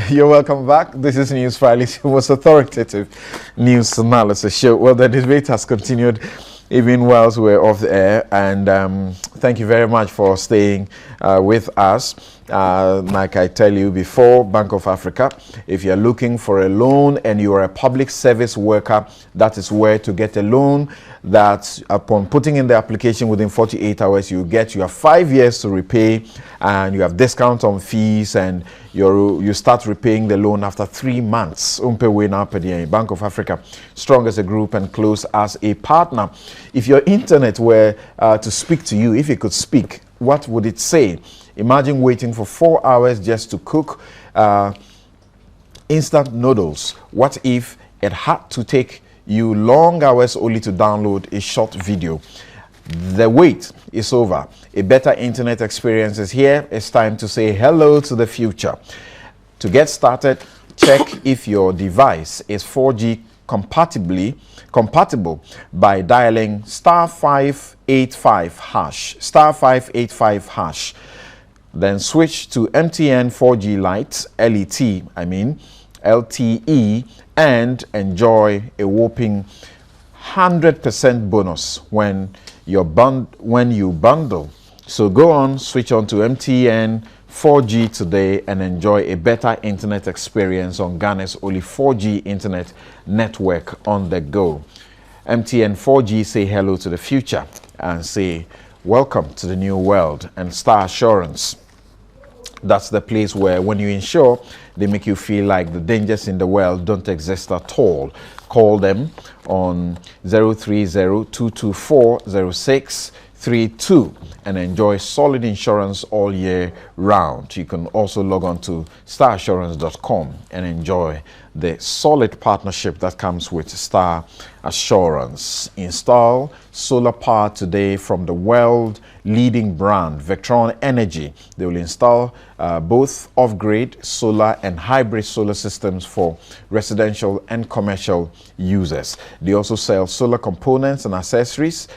You're welcome back. This is Newsfile, it's your most authoritative news analysis show. Well, the debate has continued even whilst we're off the air, and thank you very much for staying with us. Like I tell you before, Bank of Africa, if you're looking for a loan and you're a public service worker, that is where to get a loan that upon putting in the application within 48 hours, you have 5 years to repay, and you have discount on fees, and you start repaying the loan after 3 months. Bank of Africa, strong as a group and close as a partner. If your internet were to speak to you, if it could speak, what would it say? Imagine waiting for 4 hours just to cook instant noodles. What if it had to take you long hours only to download a short video? The wait is over. A better internet experience is here. It's time to say hello to the future. To get started, check if your device is 4G compatible by dialing *585 hash, *585 hash. Then switch to MTN 4G Lite, LTE, and enjoy a whopping 100% bonus when you bundle. So go on, switch on to MTN 4G today and enjoy a better internet experience on Ghana's only 4G internet network on the go. MTN 4G, say hello to the future and say welcome to the new world. And Star Assurance, that's the place where when you insure, they make you feel like the dangers in the world don't exist at all. Call them on 030-224-0632 and enjoy solid insurance all year round. You can also log on to starassurance.com and enjoy the solid partnership that comes with Star Assurance. Install solar power today from the world leading brand Victron Energy. They will install both off-grid solar and hybrid solar systems for residential and commercial users. They also sell solar components and accessories.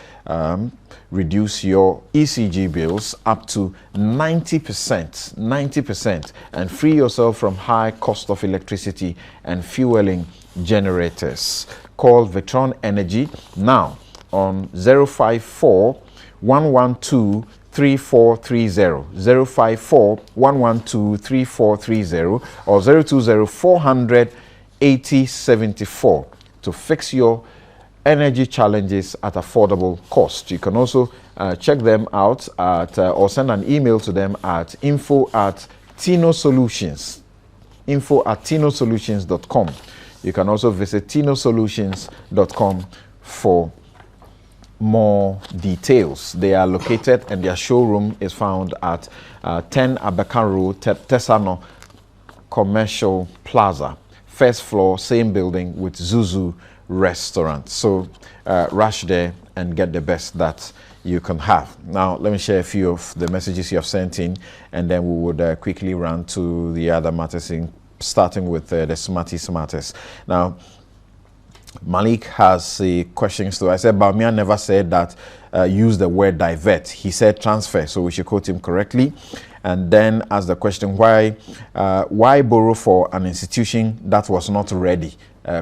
Reduce your ECG bills up to 90%, and free yourself from high cost of electricity and fueling generators. Call Victron Energy now on 054-112-3430, 054-112-3430 or 020-400-8074 to fix your energy challenges at affordable cost. You can also check them out at or send an email to them at info@tinosolutions.com. You can also visit tinosolutions.com for more details. They are located and their showroom is found at 10 Abakan Road, Tesano Commercial Plaza, first floor, same building with Zuzu Restaurant. So rush there and get the best that you can have. Now let me share a few of the messages you have sent in, and then we would quickly run to the other matters, starting with the smartys. Now Malik has questions too. I said Bawumia never said that use the word divert. He said transfer, so we should quote him correctly. And then ask the question, why borrow for an institution that was not ready?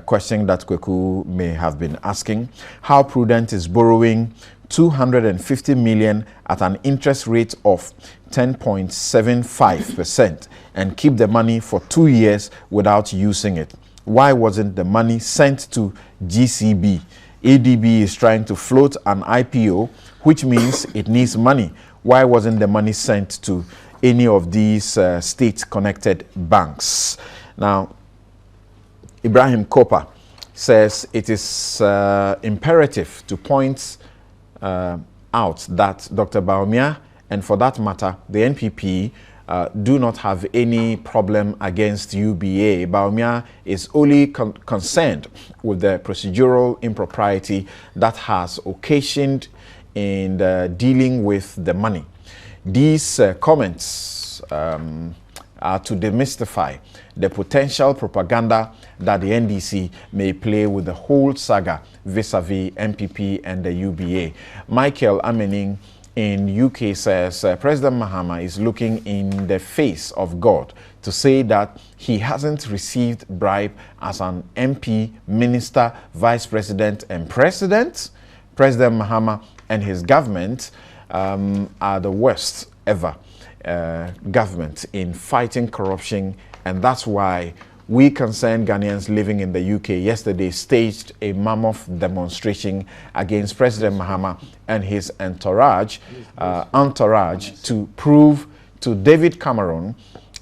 Question that Kweku may have been asking. How prudent is borrowing 250 million at an interest rate of 10.75% and keep the money for 2 years without using it? Why wasn't the money sent to GCB? ADB is trying to float an IPO, which means it needs money. Why wasn't the money sent to any of these state-connected banks? Now, Ibrahim Kopa says it is imperative to point out that Dr. Bawumia, and for that matter, the NPP, do not have any problem against UBA. Bawumia is only concerned with the procedural impropriety that has occasioned in dealing with the money. These comments are to demystify the potential propaganda that the NDC may play with the whole saga vis-a-vis NPP and the UBA. Michael Amening in UK says President Mahama is looking in the face of God to say that he hasn't received bribe as an MP, minister, vice president, and president. President Mahama and his government are the worst ever government in fighting corruption, and that's why we concerned Ghanaians living in the UK yesterday staged a mammoth demonstration against President Mahama and his entourage to prove to David Cameron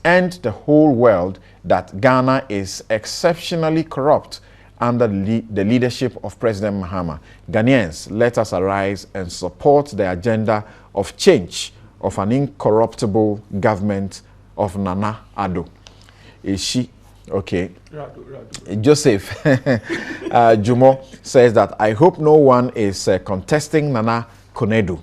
and the whole world that Ghana is exceptionally corrupt under the leadership of President Mahama. Ghanaians, let us arise and support the agenda of change of an incorruptible government of Nana Addo. Is she okay? Joseph Jumo says that I hope no one is contesting Nana Konedu.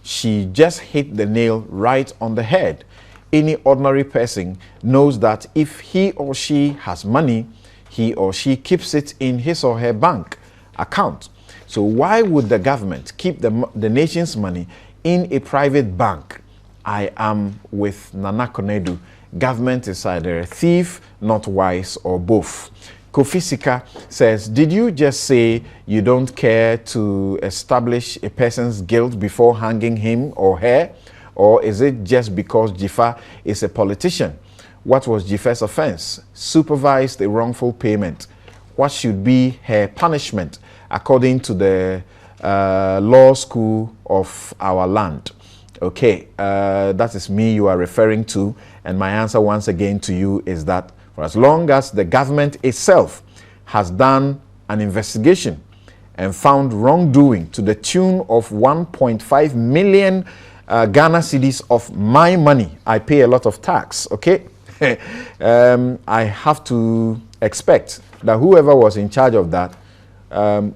She just hit the nail right on the head. Any ordinary person knows that if he or she has money, he or she keeps it in his or her bank account. So why would the government keep the nation's money in a private bank? I am with Nana Konedu. Government is either a thief, not wise, or both. Kofi Sika says, did you just say you don't care to establish a person's guilt before hanging him or her? Or is it just because Jifa is a politician? What was Jifa's offense? Supervised a wrongful payment. What should be her punishment according to the law school of our land? Okay, that is me you are referring to. And my answer once again to you is that for as long as the government itself has done an investigation and found wrongdoing to the tune of 1.5 million Ghana cedis of my money, I pay a lot of tax, okay? I have to expect that whoever was in charge of that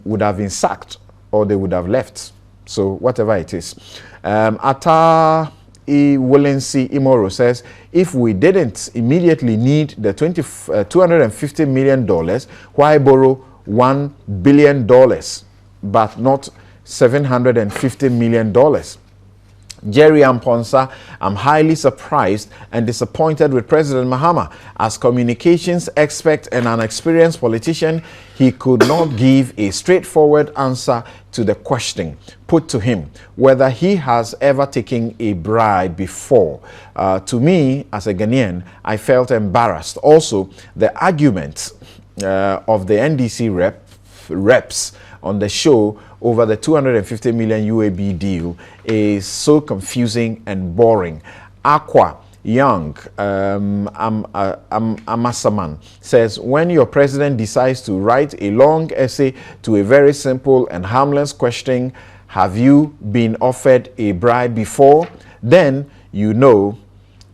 would have been sacked or they would have left. So whatever it is. Ata Willensi Imoro says, if we didn't immediately need the $250 million, why borrow $1 billion but not $750 million? Jerry Amponsa, I'm highly surprised and disappointed with President Mahama. As communications expert and an experienced politician, he could not give a straightforward answer to the question put to him, whether he has ever taken a bribe before. To me, as a Ghanaian, I felt embarrassed. Also, the argument of the NDC reps on the show over the 250 million UAB deal is so confusing and boring. Aqua Young Amasaman says, when your president decides to write a long essay to a very simple and harmless question, have you been offered a bribe before? Then you know,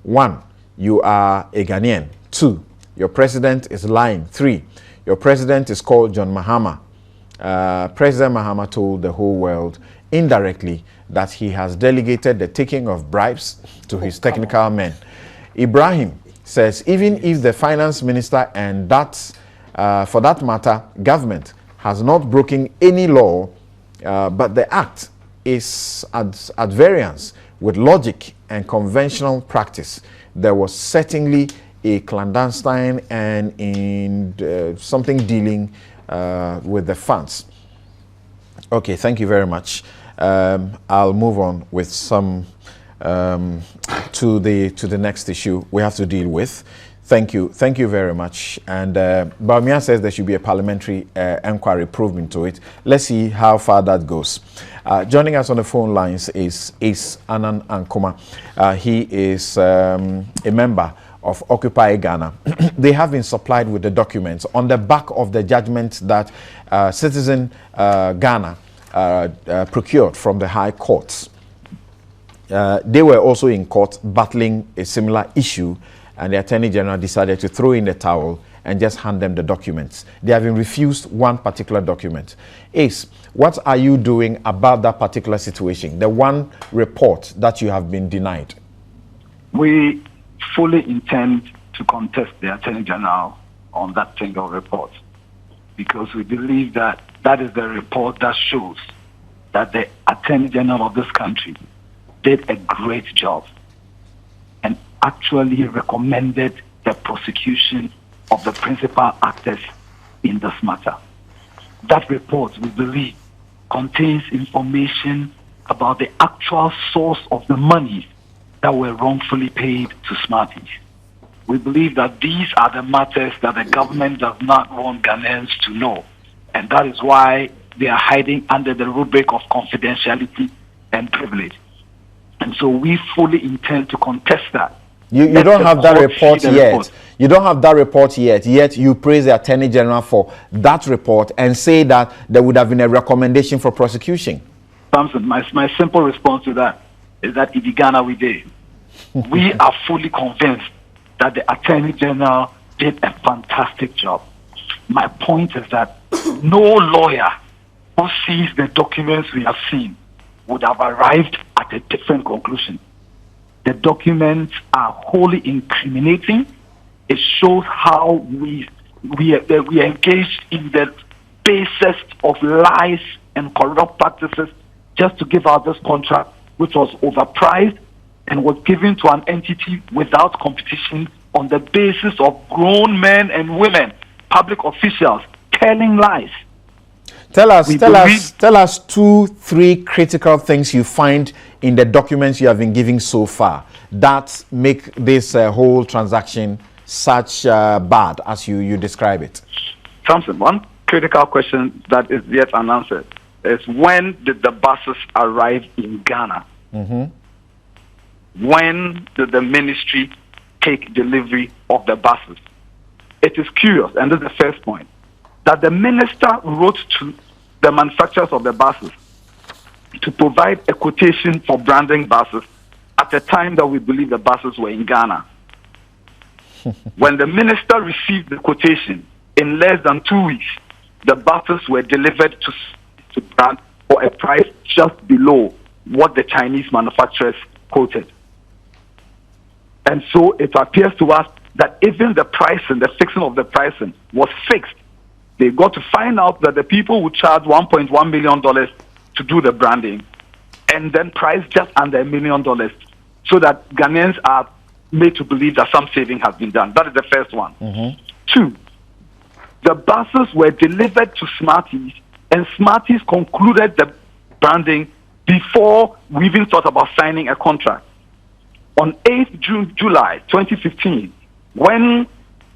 1, you are a Ghanaian. 2, your president is lying. 3, your president is called John Mahama. President Mahama told the whole world indirectly that he has delegated the taking of bribes to his technical men. Ibrahim says, even if the finance minister and that, for that matter, government has not broken any law, but the act is at variance with logic and conventional practice, there was certainly a clandestine and in something dealing with the funds. Okay, thank you very much. I'll move on with some to the next issue we have to deal with. Thank you very much. And Bawumia says there should be a parliamentary inquiry probe into it. Let's see how far that goes. Joining us on the phone lines is Anan Ankoma. He is a member of Occupy Ghana. They have been supplied with the documents on the back of the judgment that Citizen Ghana procured from the high courts. They were also in court battling a similar issue, and the Attorney General decided to throw in the towel and just hand them the documents. They have been refused one particular document. Ace, what are you doing about that particular situation, the one report that you have been denied? We fully intend to contest the Attorney General on that single report, because we believe that that is the report that shows that the Attorney General of this country did a great job and actually recommended the prosecution of the principal actors in this matter. That report, we believe, contains information about the actual source of the monies that were wrongfully paid to smarties. We believe that these are the matters that the government does not want Ghanaians to know, and that is why they are hiding under the rubric of confidentiality and privilege. And so we fully intend to contest that. You don't have that report yet. You don't have that report yet. Yet you praise the Attorney General for that report and say that there would have been a recommendation for prosecution. Samson, my simple response to that is that in Ghana we did. We are fully convinced that the Attorney General did a fantastic job. My point is that no lawyer who sees the documents we have seen would have arrived at a different conclusion. The documents are wholly incriminating. It shows how we engaged in the basest of lies and corrupt practices just to give out this contract, which was overpriced and was given to an entity without competition on the basis of grown men and women, public officials, telling lies. Tell us 2-3 critical things you find in the documents you have been giving so far that make this whole transaction such bad as you describe it. Thompson, one critical question that is yet unanswered is, when did the buses arrive in Ghana? When did the ministry take delivery of the buses? It is curious, and this is the first point, that the minister wrote to the manufacturers of the buses to provide a quotation for branding buses at the time that we believe the buses were in Ghana. When the minister received the quotation, in less than 2 weeks, the buses were delivered to brand for a price just below what the Chinese manufacturers quoted. And so it appears to us that even the pricing, the fixing of the pricing was fixed. They got to find out that the people would charge $1.1 million to do the branding and then price just under $1 million so that Ghanaians are made to believe that some saving has been done. That is the first one. 2, the buses were delivered to Smarties, and Smarties concluded the branding before we even thought about signing a contract. On 8th July 2015, when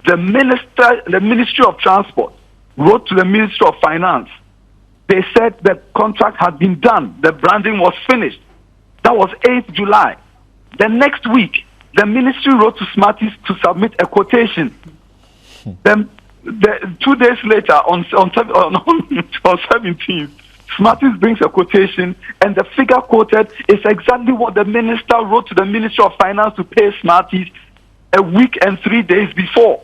the Ministry of Transport wrote to the Ministry of Finance, they said the contract had been done, the branding was finished. That was 8th July. The next week, the ministry wrote to Smarties to submit a quotation. Then 2 days later, on 17th, Smarties brings a quotation, and the figure quoted is exactly what the minister wrote to the Ministry of Finance to pay Smarties a week and 3 days before.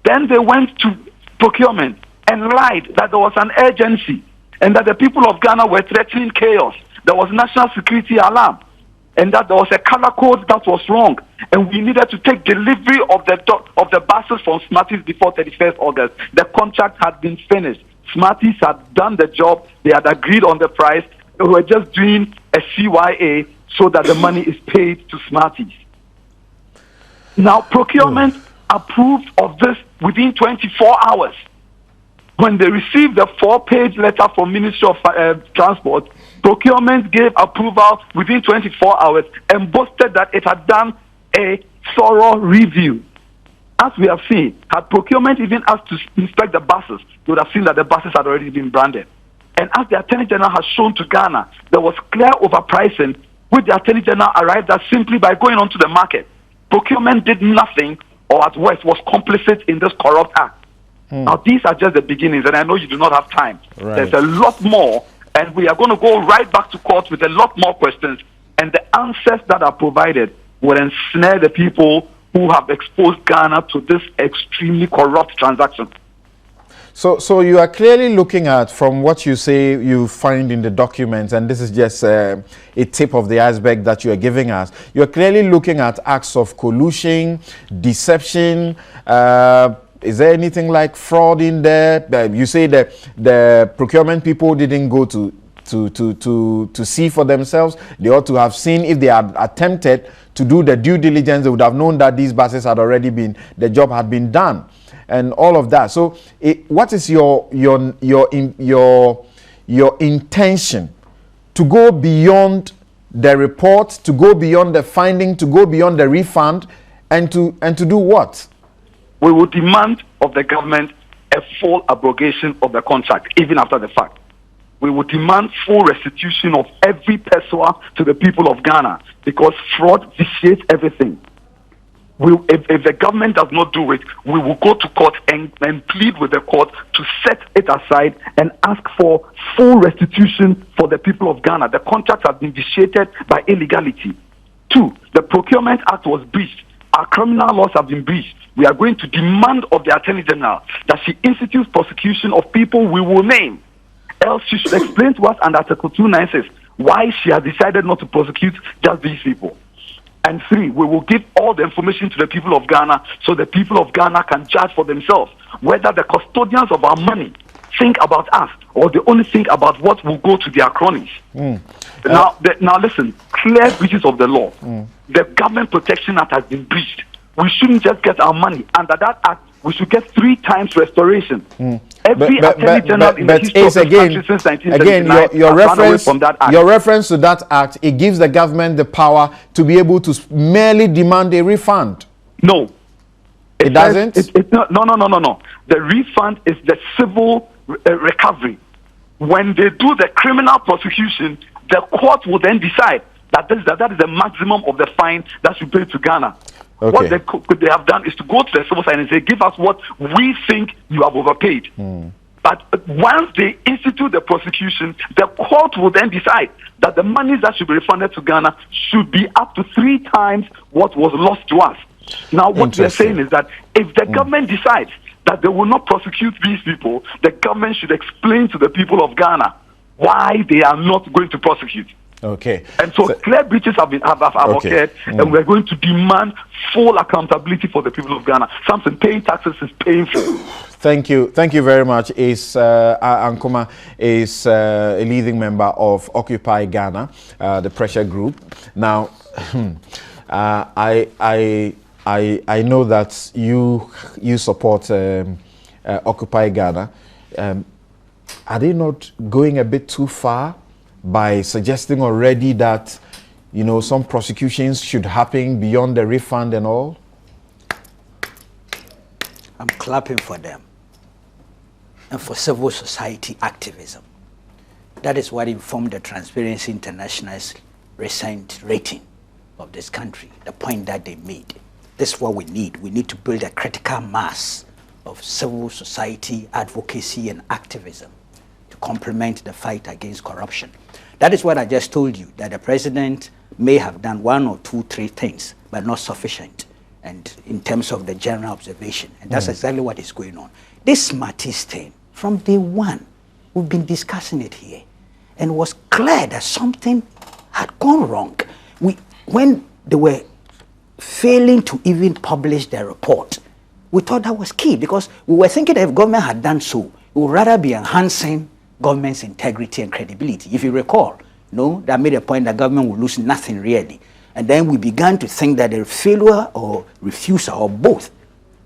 Then they went to procurement and lied that there was an urgency and that the people of Ghana were threatening chaos. There was national security alarm, and that there was a color code that was wrong, and we needed to take delivery of the buses from Smarties before 31st August. The contract had been finished. Smarties had done the job. They had agreed on the price. They were just doing a CYA so that the money is paid to Smarties. Now, procurement approved of this within 24 hours. When they received the 4-page letter from Ministry of Transport, procurement gave approval within 24 hours and boasted that it had done a thorough review. As we have seen, had procurement even asked to inspect the buses, they would have seen that the buses had already been branded. And as the Attorney General has shown to Ghana, there was clear overpricing, which the Attorney General arrived at simply by going onto the market. Procurement did nothing, or at worst was complicit in this corrupt act. Now, these are just the beginnings, and I know you do not have time. Right. There's a lot more, and we are going to go right back to court with a lot more questions, and the answers that are provided will ensnare the people who have exposed Ghana to this extremely corrupt transaction. So you are clearly looking at, from what you say you find in the documents, and this is just a tip of the iceberg that you are giving us, you are clearly looking at acts of collusion, deception. Is there anything like fraud in there? You say that the procurement people didn't go to to see for themselves. They ought to have seen, if they had attempted to do the due diligence, they would have known that these buses had already been, the job had been done, and all of that. So, what is your intention to go beyond the report, to go beyond the finding, to go beyond the refund, and to do what? We will demand of the government a full abrogation of the contract, even after the fact. We will demand full restitution of every peso to the people of Ghana, because fraud vitiates everything. If the government does not do it, we will go to court and plead with the court to set it aside and ask for full restitution for the people of Ghana. The contract has been vitiated by illegality. 2, the Procurement Act was breached. Our criminal laws have been breached. We are going to demand of the Attorney General that she institutes prosecution of people we will name. Else she should explain to us under Article 296 why she has decided not to prosecute just these people. And 3, we will give all the information to the people of Ghana so the people of Ghana can judge for themselves whether the custodians of our money think about us or they only think about what will go to their cronies. Now listen, clear breaches of the law. The Government Protection Act has been breached. We shouldn't just get our money. Under that act, we should get 3 times restoration. Every Attorney General in the history of the country since 1979 your reference from that act. Your reference to that act, it gives the government the power to be able to merely demand a refund. No. It doesn't? No. The refund is the civil recovery. When they do the criminal prosecution, the court will then decide that is the maximum of the fine that should pay to Ghana. Okay. What they have done is to go to the civil side and say, give us what we think you have overpaid. But once they institute the prosecution, the court will then decide that the monies that should be refunded to Ghana should be up to 3 times what was lost to us. Now, what they're saying is that if the government decides that they will not prosecute these people, the government should explain to the people of Ghana why they are not going to prosecute. Okay. And so clear breaches have occurred, and we're going to demand full accountability for the people of Ghana. Something paying taxes is painful. Thank you very much. Ankuma is a leading member of Occupy Ghana, the pressure group. Now, I know that you support Occupy Ghana. Are they not going a bit too far by suggesting already that, some prosecutions should happen beyond the refund and all? I'm clapping for them and for civil society activism. That is what informed the Transparency International's recent rating of this country, the point that they made. This is what we need. We need to build a critical mass of civil society advocacy and activism to complement the fight against corruption. That is what I just told you, that the president may have done 1 or 2, 3 things, but not sufficient, and in terms of the general observation. And that's exactly what is going on. This smarttys thing, from day one, we've been discussing it here, and it was clear that something had gone wrong. When they were failing to even publish their report, we thought that was key, because we were thinking that if government had done so, it would rather be enhancing government's integrity and credibility. If you recall, that made a point that government would lose nothing really. And then we began to think that the failure or refusal or both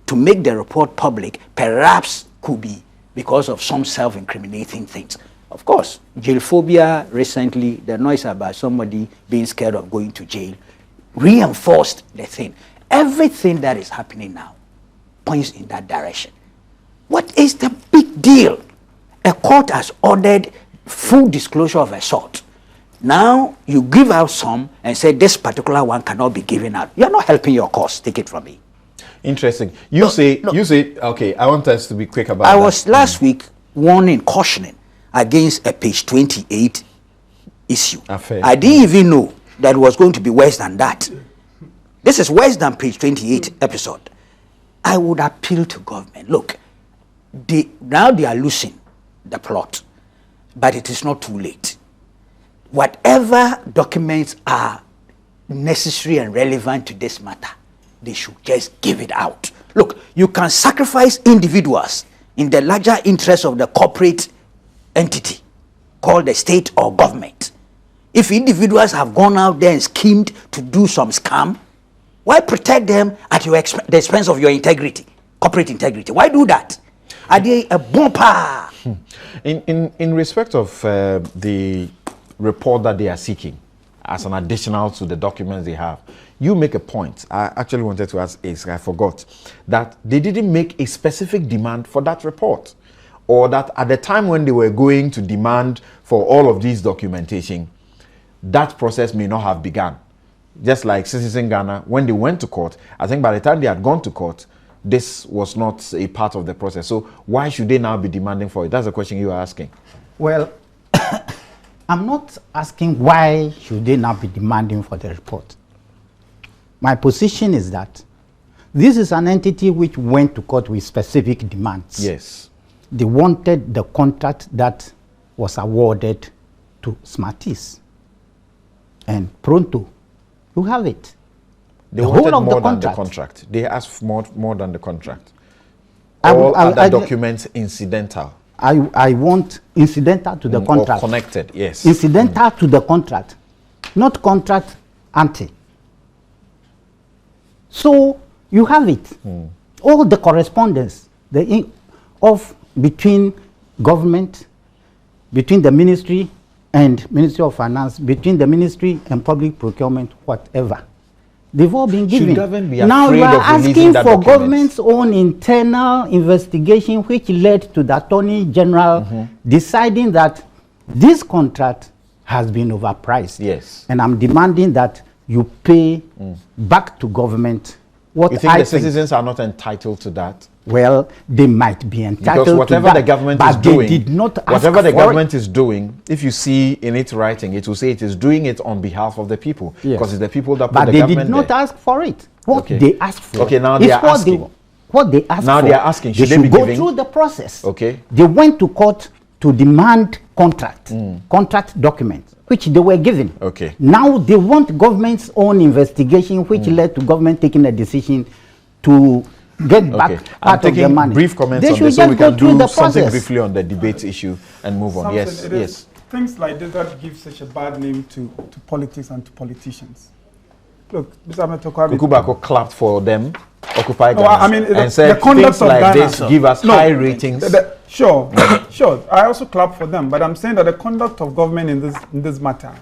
to make the report public perhaps could be because of some self-incriminating things. Of course, jail phobia recently, the noise about somebody being scared of going to jail, reinforced the thing. Everything that is happening now points in that direction. What is the big deal? A court has ordered full disclosure of a sort. Now you give out some and say this particular one cannot be given out. You're not helping your cause. Take it from me. Interesting. You say, okay, I want us to be quick about that. I was last week cautioning against a page 28 issue. I didn't even know that it was going to be worse than that. This is worse than page 28 episode. I would appeal to government. Look, now they are losing the plot, but it is not too late. Whatever documents are necessary and relevant to this matter, they should just give it out. Look, you can sacrifice individuals in the larger interest of the corporate entity called the state or government. If individuals have gone out there and schemed to do some scam, why protect them at the expense of your integrity, corporate integrity? Why do that? Are they a bumper? In respect of the report that they are seeking as an additional to the documents they have, you make a point. I actually wanted to ask Ace, I forgot, that they didn't make a specific demand for that report, or that at the time when they were going to demand for all of these documentation, that process may not have begun. Just like Citizen Ghana, when they went to court, I think by the time they had gone to court, this was not a part of the process. So why should they now be demanding for it? That's the question you are asking. Well, I'm not asking why should they now be demanding for the report. My position is that this is an entity which went to court with specific demands. Yes. They wanted the contract that was awarded to Smarties. And pronto, you have it. They wanted more than the contract. They asked for more than the contract. All other documents incidental. I want incidental to the contract. Or connected, yes. Incidental to the contract, not contract ante. So you have it. All the correspondence between government, between the ministry and Ministry of Finance, between the ministry and public procurement, whatever. They've all been given. Should government be now afraid you are of asking releasing that for document? government's own internal investigation, which led to the Attorney General deciding that this contract has been overpriced. Yes. And I'm demanding that you pay back to government what you think the citizens are not entitled to that? Well, they might be entitled because whatever to that, the government but is doing, they did not ask whatever the for government is doing, if you see in its writing, it will say it is doing it on behalf of the people, because it's the people that put the government there. But they did not ask for it. What they asked for. Okay, now they are asking. What they asked now for. They are asking. Should they be go giving? Through the process. Okay. They went to court to demand contract documents, which they were given. Okay. Now they want government's own investigation, which led to government taking a decision to get back part of the money. Brief comments they on should this, so we can do something process. briefly on the debate issue and move on. Yes. Things like this that give such a bad name to politics and to politicians. Look, Mr. Metokwabi. Kukubako clapped for them, Occupy Ghana, I mean, and said things like this give us high ratings. Sure. I also clap for them, but I'm saying that the conduct of government in this matter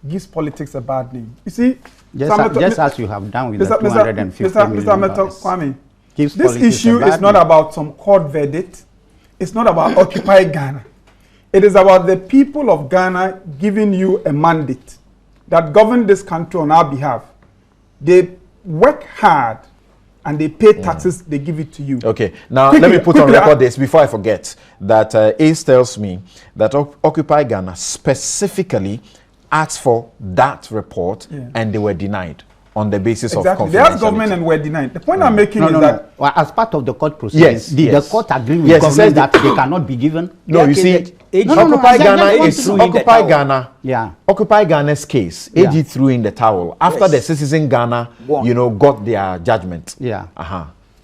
gives politics a bad name. You see, just as you have done with the 250 million Mr. This issue is not about some court verdict. It's not about Occupy Ghana. It is about the people of Ghana giving you a mandate that govern this country on our behalf. They work hard and they pay taxes, they give it to you. Okay, now let me put on record this before I forget that Ace tells me that Occupy Ghana specifically asked for that report and they were denied on the basis of confidentiality. They asked government and were denied. The point I'm making is that... Well, as part of the court proceedings, did the court agree with government that they cannot be given? No, you see, Occupy Ghana is Occupy Ghana. Yeah. Occupy Ghana's case, AG threw in the towel after the Citizen Ghana, got their judgment. Yeah.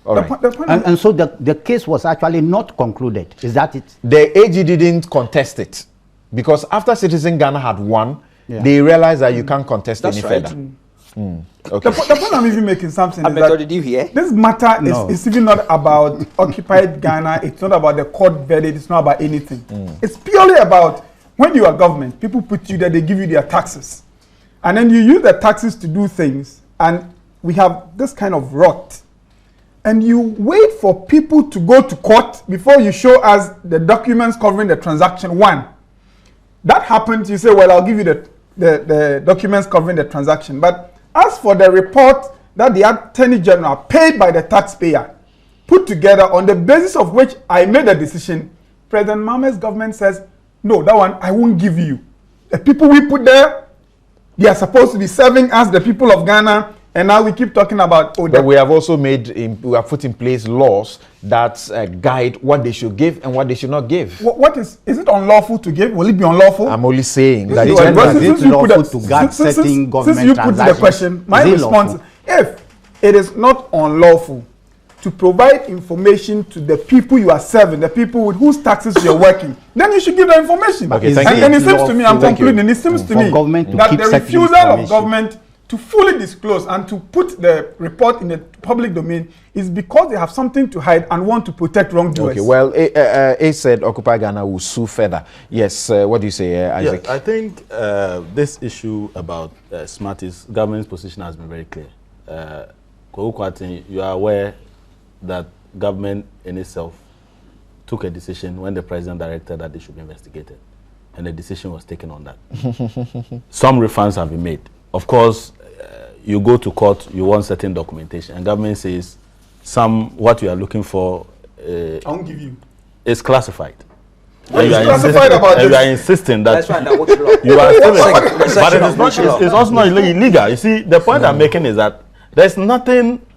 All right. And so the case was actually not concluded. Is that it? The AG didn't contest it because after Citizen Ghana had won, they realized that you can't contest any further. Okay. The point I'm even making something is that did you hear? This matter is even not about Occupied Ghana. It's not about the court verdict. It's not about anything. It's purely about when you are government, people put you there, they give you their taxes. And then you use the taxes to do things. And we have this kind of rot. And you wait for people to go to court before you show us the documents covering the transaction one. That happens, you say, well, I'll give you the documents covering the transaction. But as for the report that the Attorney General paid by the taxpayer, put together on the basis of which I made a decision, President Mohammed's government says, no, that one I won't give you. The people we put there, they are supposed to be serving us, the people of Ghana, and now we keep talking about... But we have also we have put in place laws that guide what they should give and what they should not give. What is it unlawful to give? Will it be unlawful? I'm only saying that it's lawful to guard certain government transactions. Since you put the question, my response, if it is not unlawful to provide information to the people you are serving, the people with whose taxes you're working, then you should give the information. Okay, thank you. And it seems to me, I'm concluding, it seems to me that the refusal of government to fully disclose and to put the report in the public domain is because they have something to hide and want to protect wrongdoers. Okay, well, A said Occupy Ghana will sue further. Yes, what do you say, Isaac? Yeah, I think this issue about smarties, government's position has been very clear. You are aware that government in itself took a decision when the president directed that they should be investigated, and the decision was taken on that. Some refunds have been made. Of course, you go to court, you want certain documentation, and government says what you are looking for I won't give you. Is classified. What is classified about this? You are insisting that you are still but it's also not illegal. You see, the point I'm making is that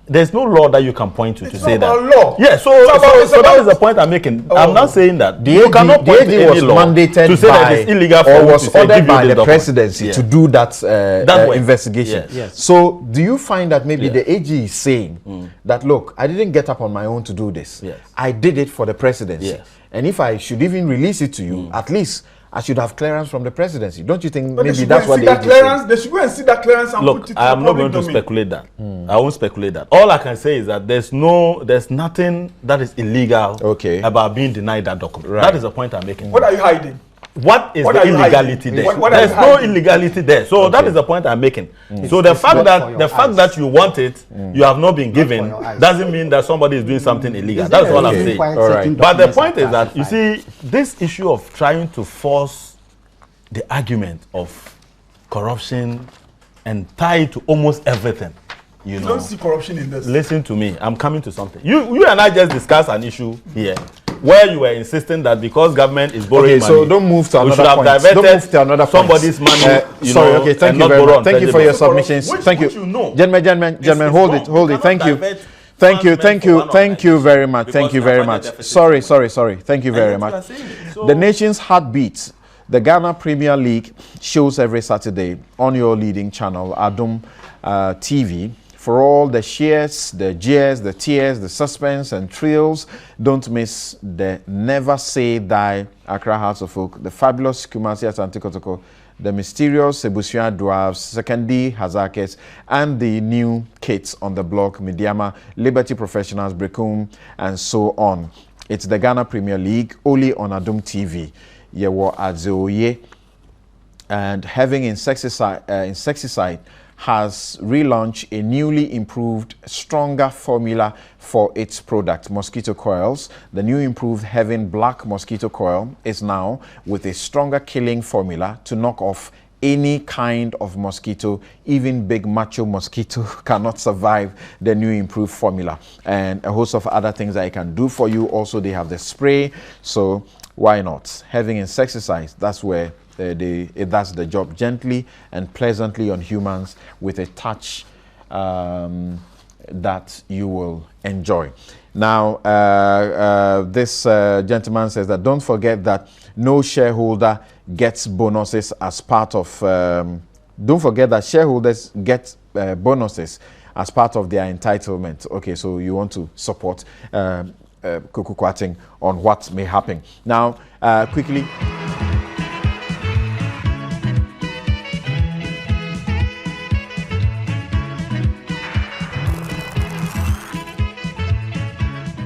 there's no law that you can point to say that. Law. Yeah, so that is the point I'm making. I'm not saying that you cannot point to any law to say that it's illegal for or was ordered by the document. presidency to do that investigation. Yes. So do you find that maybe the AG is saying that, look, I didn't get up on my own to do this. Yes. I did it for the presidency. Yes. And if I should even release it to you, at least I should have clearance from the presidency. Don't you think But maybe that's what the AG is saying? They should go and see that clearance and put it to the I am not public going to domain. speculate that. I won't speculate that. All I can say is that there's nothing that is illegal about being denied that document. Right. That is the point I'm making. What are you hiding? What is the illegality there? There's no illegality there. So that is the point I'm making. So the fact that you want it, you have not been given, doesn't mean that somebody is doing something illegal. That's all I'm saying. All right. But the point is that, you see, this issue of trying to force the argument of corruption and tie it to almost everything, you know. Don't see corruption in this. Listen to me. I'm coming to something. You and I just discussed an issue here where you were insisting that because government is borrowing money, so don't move to another point. Don't move to another point. Somebody's money. Thank you very much. Thank you for your submissions. Thank you, gentlemen. Hold it. Thank you very much. Sorry. Thank you very much. The nation's heartbeat. The Ghana Premier League shows every Saturday on your leading channel, Adum TV. For all the cheers, the jeers, the tears, the suspense and thrills, don't miss the Never Say Die Accra Hearts of Oak, the fabulous Kumasi Asante Kotoko, the mysterious Ebusua Dwarfs, Secondary Hazakets, and the new kids on the block, Midiama, Liberty Professionals, Brekum, and so on. It's the Ghana Premier League, only on Adum TV. Yewo Adzeoye, and Having Insecticide has relaunched a newly improved, stronger formula for its product, mosquito coils. The new improved Having Black Mosquito Coil is now with a stronger killing formula to knock off any kind of mosquito. Even big macho mosquito cannot survive the new improved formula, and a host of other things that I can do for you. Also, they have the spray, so why not? Having insecticides, that's where it does the job gently and pleasantly on humans with a touch that you will enjoy. Now, this gentleman says that don't forget that no shareholder gets bonuses as part of, don't forget that shareholders get bonuses as part of their entitlement. Okay, so you want to support Kuku Kwating on what may happen. Now, quickly.